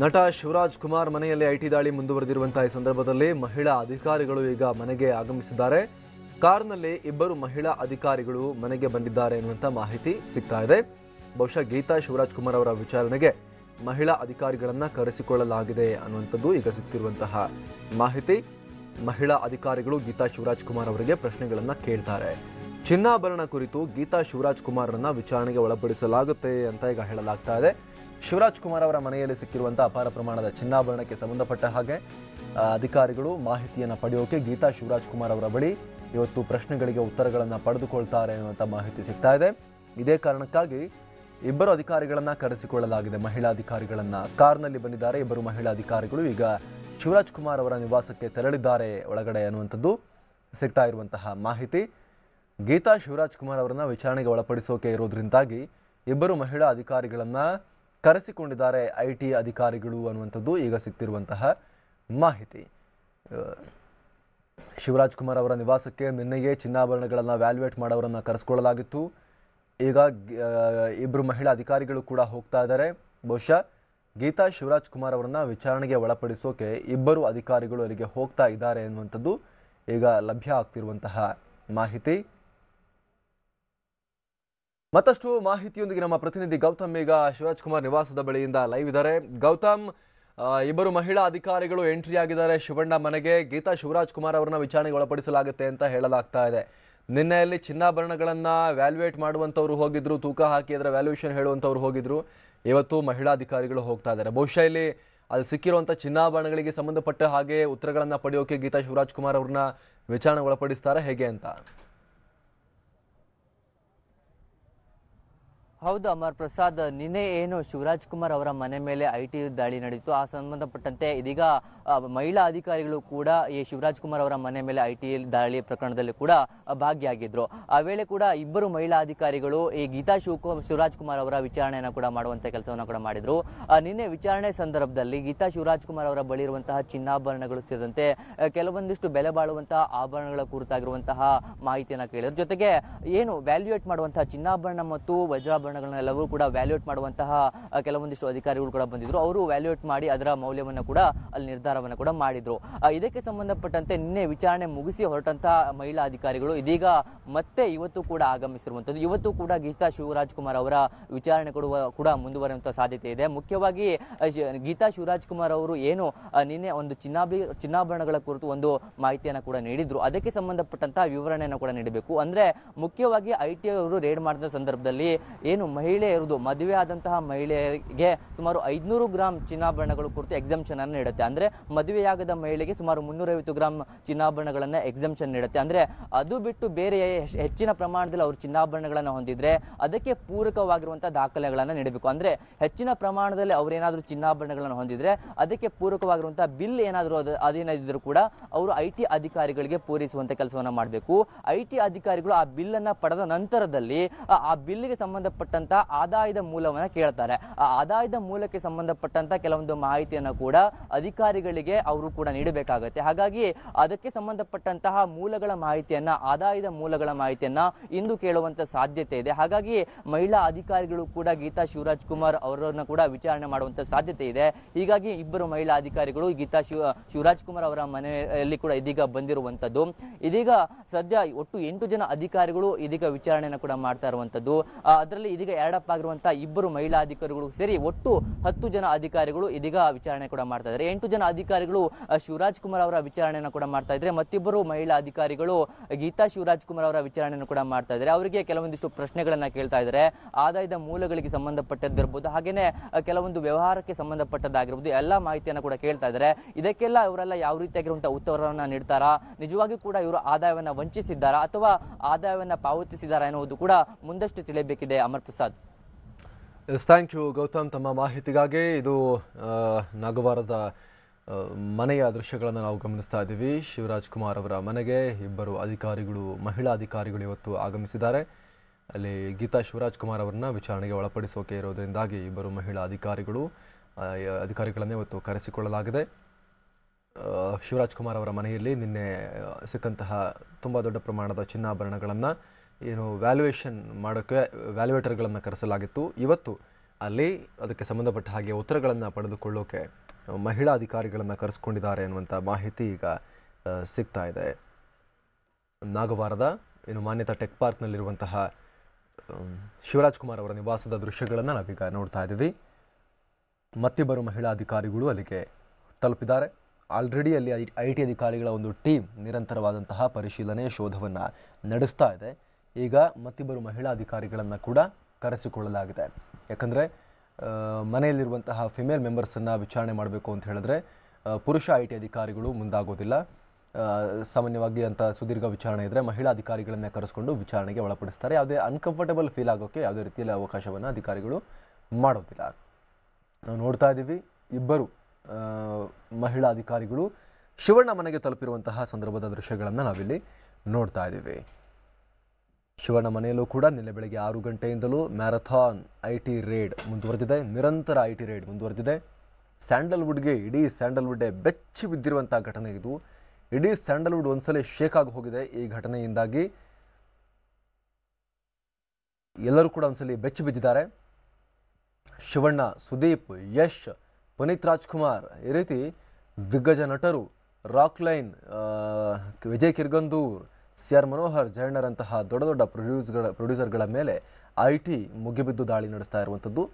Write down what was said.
ನಟ ಶಿವರಾಜ್ ಕುಮಾರ್ ಮನೆಯಲ್ಲಿ ಐಟಿ ದಾಳಿ ಮುಂದುವರೆದಿರುವಂತಹ ಈ ಸಂದರ್ಭದಲ್ಲಿ ಮಹಿಳಾ ಅಧಿಕಾರಿಗಳು ಈಗ ಮನೆಗೆ ಆಗಮಿಸಿದ್ದಾರೆ. ಕಾರ್ನಲ್ಲಿ ಇಬ್ಬರು ಮಹಿಳಾ ಅಧಿಕಾರಿಗಳು ಮನೆಗೆ ಬಂದಿದ್ದಾರೆ ಎನ್ನುವಂತ ಮಾಹಿತಿ ಸಿಗ್ತಾ ಇದೆ. ಬಹುಶಃ ಗೀತಾ ಶಿವರಾಜ್ ಕುಮಾರ್ ಅವರ ವಿಚಾರಣೆಗೆ ಮಹಿಳಾ ಅಧಿಕಾರಿಗಳನ್ನ ಕರೆಸಿಕೊಳ್ಳಲಾಗಿದೆ ಅನ್ನುವಂಥದ್ದು ಈಗ ಸಿಗ್ತಿರುವಂತಹ ಮಾಹಿತಿ. ಮಹಿಳಾ ಅಧಿಕಾರಿಗಳು ಗೀತಾ ಶಿವರಾಜ್ ಕುಮಾರ್ ಅವರಿಗೆ ಪ್ರಶ್ನೆಗಳನ್ನ ಕೇಳ್ತಾರೆ. ಚಿನ್ನಾಭರಣ ಕುರಿತು ಗೀತಾ ಶಿವರಾಜ್ ಕುಮಾರ್ರನ್ನ ವಿಚಾರಣೆಗೆ ಒಳಪಡಿಸಲಾಗುತ್ತೆ ಅಂತ ಈಗ ಹೇಳಲಾಗ್ತಾ ಇದೆ. ಶಿವರಾಜ್ ಕುಮಾರ್ ಅವರ ಮನೆಯಲ್ಲಿ ಸಿಕ್ಕಿರುವಂತಹ ಅಪಾರ ಪ್ರಮಾಣದ ಚಿನ್ನಾಭರಣಕ್ಕೆ ಸಂಬಂಧಪಟ್ಟ ಹಾಗೆ ಅಧಿಕಾರಿಗಳು ಮಾಹಿತಿಯನ್ನು ಪಡೆಯೋಕೆ ಗೀತಾ ಶಿವರಾಜ್ ಕುಮಾರ್ ಅವರ ಬಳಿ ಇವತ್ತು ಪ್ರಶ್ನೆಗಳಿಗೆ ಉತ್ತರಗಳನ್ನು ಪಡೆದುಕೊಳ್ತಾರೆ ಅನ್ನುವಂಥ ಮಾಹಿತಿ ಸಿಗ್ತಾ ಇದೆ. ಇದೇ ಕಾರಣಕ್ಕಾಗಿ ಇಬ್ಬರು ಅಧಿಕಾರಿಗಳನ್ನ ಕರೆಸಿಕೊಳ್ಳಲಾಗಿದೆ. ಮಹಿಳಾ ಅಧಿಕಾರಿಗಳನ್ನ ಕಾರ್ನಲ್ಲಿ ಬಂದಿದ್ದಾರೆ ಇಬ್ಬರು ಮಹಿಳಾ ಅಧಿಕಾರಿಗಳು. ಈಗ ಶಿವರಾಜ್ ಕುಮಾರ್ ಅವರ ನಿವಾಸಕ್ಕೆ ತೆರಳಿದ್ದಾರೆ ಒಳಗಡೆ ಅನ್ನುವಂಥದ್ದು ಸಿಗ್ತಾ ಇರುವಂತಹ ಮಾಹಿತಿ. ಗೀತಾ ಶಿವರಾಜ್ ಕುಮಾರ್ ಅವರನ್ನ ವಿಚಾರಣೆಗೆ ಒಳಪಡಿಸೋಕೆ ಇರೋದ್ರಿಂದಾಗಿ ಇಬ್ಬರು ಮಹಿಳಾ ಅಧಿಕಾರಿಗಳನ್ನ ಕರೆಸಿಕೊಂಡಿದ್ದಾರೆ ಐಟಿ ಅಧಿಕಾರಿಗಳು ಅನ್ನುವಂಥದ್ದು ಈಗ ಸಿಗ್ತಿರುವಂತಹ ಮಾಹಿತಿ. ಶಿವರಾಜ್ ಕುಮಾರ್ ಅವರ ನಿವಾಸಕ್ಕೆ ನಿನ್ನೆಯೇ ಚಿನ್ನಾಭರಣಗಳನ್ನು ವ್ಯಾಲ್ಯೂಯೇಟ್ ಮಾಡೋರನ್ನ ಕರೆಸಿಕೊಳ್ಳಲಾಗಿತ್ತು. ಈಗ ಇಬ್ಬರು ಮಹಿಳಾ ಅಧಿಕಾರಿಗಳು ಕೂಡ ಹೋಗ್ತಾ ಇದ್ದಾರೆ. ಬಹುಶಃ ಗೀತಾ ಶಿವರಾಜ್ ಕುಮಾರ್ ಅವರನ್ನ ವಿಚಾರಣೆಗೆ ಒಳಪಡಿಸೋಕೆ ಇಬ್ಬರು ಅಧಿಕಾರಿಗಳು ಅಲ್ಲಿಗೆ ಹೋಗ್ತಾ ಇದ್ದಾರೆ ಅನ್ನುವಂಥದ್ದು ಈಗ ಲಭ್ಯ ಆಗ್ತಿರುವಂತಹ ಮಾಹಿತಿ. ಮತ್ತಷ್ಟು ಮಾಹಿತಿಯೊಂದಿಗೆ ನಮ್ಮ ಪ್ರತಿನಿಧಿ ಗೌತಮ್ ಈಗ ಶಿವರಾಜ್ ಕುಮಾರ್ ನಿವಾಸದ ಬಳಿಯಿಂದ ಲೈವ್ ಇದ್ದಾರೆ. ಗೌತಮ್, ಇಬ್ಬರು ಮಹಿಳಾ ಅಧಿಕಾರಿಗಳು ಎಂಟ್ರಿ ಆಗಿದ್ದಾರೆ ಶಿವಣ್ಣ ಮನೆಗೆ. ಗೀತಾ ಶಿವರಾಜ್ ಕುಮಾರ್ ಅವರನ್ನ ವಿಚಾರಣೆಗೆ ಒಳಪಡಿಸಲಾಗುತ್ತೆ ಅಂತ ಹೇಳಲಾಗ್ತಾ ಇದೆ. ನಿನ್ನೆಯಲ್ಲಿ ಚಿನ್ನಾಭರಣಗಳನ್ನ ವ್ಯಾಲ್ಯೂಯೇಟ್ ಮಾಡುವಂಥವ್ರು ಹೋಗಿದ್ರು, ತೂಕ ಹಾಕಿ ಅದರ ವ್ಯಾಲ್ಯೂಯೇಷನ್ ಹೇಳುವಂಥವ್ರು ಹೋಗಿದ್ರು. ಇವತ್ತು ಮಹಿಳಾ ಅಧಿಕಾರಿಗಳು ಹೋಗ್ತಾ ಇದ್ದಾರೆ. ಬಹುಶಃ ಇಲ್ಲಿ ಅಲ್ಲಿ ಸಿಕ್ಕಿರುವಂಥ ಚಿನ್ನಾಭರಣಗಳಿಗೆ ಸಂಬಂಧಪಟ್ಟ ಹಾಗೆ ಉತ್ತರಗಳನ್ನು ಪಡೆಯೋಕೆ ಗೀತಾ ಶಿವರಾಜ್ ಕುಮಾರ್ ಅವ್ರನ್ನ ವಿಚಾರಣೆಗೆ ಒಳಪಡಿಸ್ತಾರೆ ಹೇಗೆ ಅಂತ? ಹೌದು ಅಮರ್ ಪ್ರಸಾದ್, ನಿನ್ನೆ ಏನು ಶಿವರಾಜ್ ಕುಮಾರ್ ಅವರ ಮನೆ ಮೇಲೆ ಐಟಿ ದಾಳಿ ನಡೆಯಿತು, ಆ ಸಂಬಂಧಪಟ್ಟಂತೆ ಇದೀಗ ಮಹಿಳಾ ಅಧಿಕಾರಿಗಳು ಕೂಡ ಈ ಶಿವರಾಜ್ ಕುಮಾರ್ ಅವರ ಮನೆ ಮೇಲೆ ಐಟಿ ದಾಳಿ ಪ್ರಕರಣದಲ್ಲಿ ಕೂಡ ಭಾಗಿಯಾಗಿದ್ರು. ಆ ವೇಳೆ ಕೂಡ ಇಬ್ಬರು ಮಹಿಳಾ ಅಧಿಕಾರಿಗಳು ಈ ಗೀತಾ ಶಿವರಾಜ್ ಕುಮಾರ್ ಅವರ ವಿಚಾರಣೆಯನ್ನು ಕೂಡ ಮಾಡುವಂತ ಕೆಲಸವನ್ನು ಕೂಡ ಮಾಡಿದ್ರು. ನಿನ್ನೆ ವಿಚಾರಣೆ ಸಂದರ್ಭದಲ್ಲಿ ಗೀತಾ ಶಿವರಾಜ್ ಕುಮಾರ್ ಅವರ ಬಳಿ ಇರುವಂತಹ ಚಿನ್ನಾಭರಣಗಳು ಸೇರಿದಂತೆ ಕೆಲವೊಂದಿಷ್ಟು ಬೆಲೆ ಬಾಳುವಂತಹ ಆಭರಣಗಳ ಕುರಿತಾಗಿರುವಂತಹ ಮಾಹಿತಿಯನ್ನು ಕೇಳಿದ್ರು. ಜೊತೆಗೆ ಏನು ವ್ಯಾಲ್ಯೂಯೇಟ್ ಮಾಡುವಂತಹ ಚಿನ್ನಾಭರಣ ಮತ್ತು ವಜ್ರಾಭರಣಗಳನ್ನೆಲ್ಲವೂ ಕೂಡ ವ್ಯಾಲ್ಯೂಯೇಟ್ ಮಾಡುವಂತಹ ಕೆಲವೊಂದಿಷ್ಟು ಅಧಿಕಾರಿಗಳು ಕೂಡ ಬಂದಿದ್ರು. ಅವರು ವ್ಯಾಲ್ಯೂಯೇಟ್ ಮಾಡಿ ಅದರ ಮೌಲ್ಯವನ್ನು ಕೂಡ ಅಲ್ಲಿ ನಿರ್ಧಾರವನ್ನು ಕೂಡ ಮಾಡಿದ್ರು. ಇದಕ್ಕೆ ಸಂಬಂಧಪಟ್ಟಂತೆ ನಿನ್ನೆ ವಿಚಾರಣೆ ಮುಗಿಸಿ ಹೊರಟಂತಹ ಮಹಿಳಾ ಅಧಿಕಾರಿಗಳು ಇದೀಗ ಮತ್ತೆ ಇವತ್ತು ಕೂಡ ಆಗಮಿಸಿರುವಂತದ್ದು. ಇವತ್ತು ಕೂಡ ಗೀತಾ ಶಿವರಾಜ್ ಕುಮಾರ್ ಅವರ ವಿಚಾರಣೆ ಕೂಡ ಮುಂದುವರಿಯುವಂತಹ ಸಾಧ್ಯತೆ ಇದೆ. ಮುಖ್ಯವಾಗಿ ಗೀತಾ ಶಿವರಾಜ್ ಕುಮಾರ್ ಅವರು ಏನು ನಿನ್ನೆ ಒಂದು ಚಿನ್ನಾಭರಣಗಳ ಕುರಿತು ಒಂದು ಮಾಹಿತಿಯನ್ನು ಕೂಡ ನೀಡಿದ್ರು. ಅದಕ್ಕೆ ಸಂಬಂಧಪಟ್ಟಂತಹ ವಿವರಣೆಯನ್ನು ಕೂಡ ನೀಡಬೇಕು. ಅಂದ್ರೆ ಮುಖ್ಯವಾಗಿ ಐಟಿ ಅವರು ರೇಡ್ ಮಾಡಿದ ಸಂದರ್ಭದಲ್ಲಿ ಏನು ಮಹಿಳೆಯರದು ಮದುವೆ ಆದಂತಹ ಮಹಿಳೆಯರಿಗೆ ಸುಮಾರು 500 ಗ್ರಾಂ ಚಿನ್ನಾಭರಣಗಳು ಕುರಿತು ಎಕ್ಸಂಪ್ಷನ್ ಅನ್ನು ನೀಡುತ್ತೆ. ಅಂದ್ರೆ ಮದುವೆಯಾಗದ ಮಹಿಳೆಗೆ ಸುಮಾರು 350 ಗ್ರಾಂ ಚಿನ್ನಾಭರಣಗಳನ್ನ ಎಕ್ಸಂಪ್ಷನ್ ನೀಡುತ್ತೆ. ಅಂದ್ರೆ ಅದು ಬಿಟ್ಟು ಬೇರೆ ಹೆಚ್ಚಿನ ಪ್ರಮಾಣದಲ್ಲಿ ಅವರು ಚಿನ್ನಾಭರಣಗಳನ್ನ ಹೊಂದಿದ್ರೆ ಅದಕ್ಕೆ ಪೂರಕವಾಗಿರುವಂತಹ ದಾಖಲೆಗಳನ್ನ ನೀಡಬೇಕು. ಅಂದ್ರೆ ಹೆಚ್ಚಿನ ಪ್ರಮಾಣದಲ್ಲಿ ಅವ್ರೇನಾದ್ರೂ ಚಿನ್ನಾಭರಣಗಳನ್ನು ಹೊಂದಿದ್ರೆ ಅದಕ್ಕೆ ಪೂರಕವಾಗಿರುವಂತಹ ಬಿಲ್ ಏನಾದರೂ ಅದೇನಾದ್ರೂ ಕೂಡ ಅವರು ಐಟಿ ಅಧಿಕಾರಿಗಳಿಗೆ ಪೂರೈಸುವಂತ ಕೆಲಸವನ್ನ ಮಾಡಬೇಕು. ಐಟಿ ಅಧಿಕಾರಿಗಳು ಆ ಬಿಲ್ ಅನ್ನ ಪಡೆದ ನಂತರದಲ್ಲಿ ಆ ಬಿಲ್ಗೆ ಸಂಬಂಧಪಟ್ಟಂತ ಆದಾಯದ ಮೂಲವನ್ನ ಕೇಳ್ತಾರೆ. ಆ ಆದಾಯದ ಮೂಲಕ್ಕೆ ಸಂಬಂಧಪಟ್ಟಂತ ಕೆಲವೊಂದು ಮಾಹಿತಿಯನ್ನ ಕೂಡ ಅಧಿಕಾರಿಗಳಿಗೆ ಅವರು ಕೂಡ ನೀಡಬೇಕಾಗುತ್ತೆ. ಹಾಗಾಗಿ ಅದಕ್ಕೆ ಸಂಬಂಧಪಟ್ಟಂತಹ ಮೂಲಗಳ ಮಾಹಿತಿಯನ್ನ, ಆದಾಯದ ಮೂಲಗಳ ಮಾಹಿತಿಯನ್ನ ಇಂದು ಕೇಳುವಂತ ಸಾಧ್ಯತೆ ಇದೆ. ಹಾಗಾಗಿ ಮಹಿಳಾ ಅಧಿಕಾರಿಗಳು ಕೂಡ ಗೀತಾ ಶಿವರಾಜ್ ಕುಮಾರ್ ಅವರನ್ನ ಕೂಡ ವಿಚಾರಣೆ ಮಾಡುವಂತ ಸಾಧ್ಯತೆ ಇದೆ. ಹೀಗಾಗಿ ಇಬ್ಬರು ಮಹಿಳಾ ಅಧಿಕಾರಿಗಳು ಗೀತಾ ಶಿವರಾಜ್ ಕುಮಾರ್ ಅವರ ಮನೆಯಲ್ಲಿ ಕೂಡ ಇದೀಗ ಬಂದಿರುವಂತದ್ದು. ಇದೀಗ ಸದ್ಯ ಒಟ್ಟು 8 ಜನ ಅಧಿಕಾರಿಗಳು ಇದೀಗ ವಿಚಾರಣೆಯನ್ನು ಕೂಡ ಮಾಡ್ತಾ ಇರುವಂತದ್ದು. ಅದರಲ್ಲಿ ಇದೀಗ ಎರಡಪ್ಪ ಆಗಿರುವಂತಹ ಇಬ್ಬರು ಮಹಿಳಾ ಅಧಿಕಾರಿಗಳು ಸೇರಿ ಒಟ್ಟು 10 ಜನ ಅಧಿಕಾರಿಗಳು ಇದೀಗ ವಿಚಾರಣೆ ಕೂಡ ಮಾಡ್ತಾ ಇದ್ದಾರೆ. 8 ಜನ ಅಧಿಕಾರಿಗಳು ಶಿವರಾಜ್ ಕುಮಾರ್ ಅವರ ವಿಚಾರಣೆಯನ್ನು ಕೂಡ ಮಾಡ್ತಾ ಇದ್ರೆ ಮತ್ತಿಬ್ಬರು ಮಹಿಳಾ ಅಧಿಕಾರಿಗಳು ಗೀತಾ ಶಿವರಾಜ್ ಕುಮಾರ್ ಅವರ ವಿಚಾರಣೆಯನ್ನು ಕೂಡ ಮಾಡ್ತಾ ಇದ್ದಾರೆ. ಅವರಿಗೆ ಕೆಲವೊಂದಿಷ್ಟು ಪ್ರಶ್ನೆಗಳನ್ನ ಕೇಳ್ತಾ ಇದ್ದಾರೆ. ಆದಾಯದ ಮೂಲಗಳಿಗೆ ಸಂಬಂಧಪಟ್ಟದ್ದಿರ್ಬೋದು, ಹಾಗೇನೆ ಕೆಲವೊಂದು ವ್ಯವಹಾರಕ್ಕೆ ಸಂಬಂಧಪಟ್ಟದ್ದಾಗಿರ್ಬೋದು, ಎಲ್ಲಾ ಮಾಹಿತಿಯನ್ನು ಕೂಡ ಕೇಳ್ತಾ ಇದ್ದಾರೆ. ಇದಕ್ಕೆಲ್ಲ ಇವರೆಲ್ಲ ಯಾವ ರೀತಿಯಾಗಿರುವಂತಹ ಉತ್ತರವನ್ನ ನೀಡ್ತಾರಾ, ನಿಜವಾಗಿ ಕೂಡ ಇವರು ಆದಾಯವನ್ನ ವಂಚಿಸಿದ್ದಾರಾ ಅಥವಾ ಆದಾಯವನ್ನ ಪಾವತಿಸಿದಾರಾ ಎನ್ನುವುದು ಕೂಡ ಮುಂದಷ್ಟು ತಿಳಿಯಬೇಕಿದೆ. ಅಮರ್ ಪ್ರಸಾದ್. ಥ್ಯಾಂಕ್ ಯು ಗೌತಮ್ ತಮ್ಮ ಮಾಹಿತಿಗಾಗಿ. ಇದು ನಾಗವಾರದ ಮನೆಯ ದೃಶ್ಯಗಳನ್ನು ನಾವು ಗಮನಿಸ್ತಾ ಇದ್ದೀವಿ. ಶಿವರಾಜ್ ಕುಮಾರ್ ಅವರ ಮನೆಗೆ ಇಬ್ಬರು ಅಧಿಕಾರಿಗಳು, ಮಹಿಳಾ ಅಧಿಕಾರಿಗಳು ಇವತ್ತು ಆಗಮಿಸಿದ್ದಾರೆ. ಅಲ್ಲಿ ಗೀತಾ ಶಿವರಾಜ್ ಕುಮಾರ್ ಅವರನ್ನ ವಿಚಾರಣೆಗೆ ಒಳಪಡಿಸೋಕೆ ಇರೋದ್ರಿಂದಾಗಿ ಇಬ್ಬರು ಮಹಿಳಾ ಅಧಿಕಾರಿಗಳನ್ನೇ ಇವತ್ತು ಕರೆಸಿಕೊಳ್ಳಲಾಗಿದೆ. ಶಿವರಾಜ್ ಕುಮಾರ್ ಅವರ ಮನೆಯಲ್ಲಿ ನಿನ್ನೆ ಸಿಕ್ಕಂತಹ ತುಂಬ ದೊಡ್ಡ ಪ್ರಮಾಣದ ಚಿನ್ನಾಭರಣಗಳನ್ನು ಏನು ವ್ಯಾಲ್ಯೂಯೇಷನ್ ಮಾಡೋಕ್ಕೆ ವ್ಯಾಲ್ಯೂಯೇಟರ್ಗಳನ್ನು ಕರೆಸಲಾಗಿತ್ತು. ಇವತ್ತು ಅಲ್ಲಿ ಅದಕ್ಕೆ ಸಂಬಂಧಪಟ್ಟ ಹಾಗೆ ಉತ್ತರಗಳನ್ನು ಪಡೆದುಕೊಳ್ಳೋಕೆ ಮಹಿಳಾ ಅಧಿಕಾರಿಗಳನ್ನು ಕರೆಸ್ಕೊಂಡಿದ್ದಾರೆ ಅನ್ನುವಂಥ ಮಾಹಿತಿ ಈಗ ಸಿಗ್ತಾ ಇದೆ. ನಾಗವಾರದ ಮಾನ್ಯತಾ ಟೆಕ್ ಪಾರ್ಕ್ನಲ್ಲಿರುವಂತಹ ಶಿವರಾಜ್ ಕುಮಾರ್ ಅವರ ನಿವಾಸದ ದೃಶ್ಯಗಳನ್ನು ನಾವೀಗ ನೋಡ್ತಾ ಇದ್ದೀವಿ. ಮತ್ತಿಬ್ಬರು ಮಹಿಳಾ ಅಧಿಕಾರಿಗಳು ಅಲ್ಲಿಗೆ ತಲುಪಿದ್ದಾರೆ. ಆಲ್ರೆಡಿ ಅಲ್ಲಿ IT ಅಧಿಕಾರಿಗಳ ಒಂದು ಟೀಮ್ ನಿರಂತರವಾದಂತಹ ಪರಿಶೀಲನೆ ಶೋಧವನ್ನು ನಡೆಸ್ತಾ ಇದೆ. ಈಗ ಮತ್ತಿಬ್ಬರು ಮಹಿಳಾ ಅಧಿಕಾರಿಗಳನ್ನು ಕೂಡ ಕರೆಸಿಕೊಳ್ಳಲಾಗಿದೆ. ಯಾಕಂದರೆ ಮನೆಯಲ್ಲಿರುವಂತಹ ಫಿಮೇಲ್ ಮೆಂಬರ್ಸನ್ನು ವಿಚಾರಣೆ ಮಾಡಬೇಕು ಅಂತ ಹೇಳಿದ್ರೆ ಪುರುಷ IT ಅಧಿಕಾರಿಗಳು ಮುಂದಾಗೋದಿಲ್ಲ. ಸಾಮಾನ್ಯವಾಗಿ ಅಂತ ಸುದೀರ್ಘ ವಿಚಾರಣೆ ಇದ್ದರೆ ಮಹಿಳಾ ಅಧಿಕಾರಿಗಳನ್ನೇ ಕರೆಸ್ಕೊಂಡು ವಿಚಾರಣೆಗೆ ಒಳಪಡಿಸ್ತಾರೆ. ಯಾವುದೇ ಅನ್ಕಂಫರ್ಟಬಲ್ ಫೀಲ್ ಆಗೋಕ್ಕೆ ಯಾವುದೇ ರೀತಿಯಲ್ಲಿ ಅವಕಾಶವನ್ನು ಅಧಿಕಾರಿಗಳು ಮಾಡೋದಿಲ್ಲ. ನಾವು ನೋಡ್ತಾ ಇದ್ದೀವಿ, ಇಬ್ಬರು ಮಹಿಳಾ ಅಧಿಕಾರಿಗಳು ಶಿವಣ್ಣ ಮನೆಗೆ ತಲುಪಿರುವಂತಹ ಸಂದರ್ಭದ ದೃಶ್ಯಗಳನ್ನು ನಾವಿಲ್ಲಿ ನೋಡ್ತಾ ಇದ್ದೀವಿ. ಶಿವಣ್ಣ ಮನೆಯಲ್ಲೂ ಕೂಡ ನಿನ್ನೆ ಬೆಳಗ್ಗೆ 6 ಗಂಟೆಯಿಂದಲೂ ಮ್ಯಾರಥಾನ್ IT ರೇಡ್ ಮುಂದುವರೆದಿದೆ. ನಿರಂತರ IT ರೇಡ್ ಮುಂದುವರೆದಿದೆ. ಸ್ಯಾಂಡಲ್ವುಡ್ಗೆ, ಇಡೀ ಸ್ಯಾಂಡಲ್ವುಡ್ಗೆ ಬೆಚ್ಚಿ ಬಿದ್ದಿರುವಂಥ ಘಟನೆ ಇದು. ಇಡೀ ಸ್ಯಾಂಡಲ್ವುಡ್ ಒಂದ್ಸಲ ಶೇಕ್ ಆಗಿ ಹೋಗಿದೆ ಈ ಘಟನೆಯಿಂದಾಗಿ. ಎಲ್ಲರೂ ಕೂಡ ಒಂದ್ಸಲಿ ಬೆಚ್ಚಿ ಬಿದ್ದಿದ್ದಾರೆ. ಶಿವಣ್ಣ, ಸುದೀಪ್, ಯಶ್, ಪುನೀತ್ ರಾಜ್ಕುಮಾರ್, ಈ ರೀತಿ ದಿಗ್ಗಜ ನಟರು, ರಾಕ್ಲೈನ್, ವಿಜಯ್ ಕಿರ್ಗಂದೂರ್, CR ಮನೋಹರ್, ಜಯಣ್ಣರಂತಹ ದೊಡ್ಡ ದೊಡ್ಡ ಪ್ರೊಡ್ಯೂಸರ್ಗಳ ಮೇಲೆ IT ಮುಗಿಬಿದ್ದು ದಾಳಿ ನಡೆಸ್ತಾ ಇರುವಂಥದ್ದು.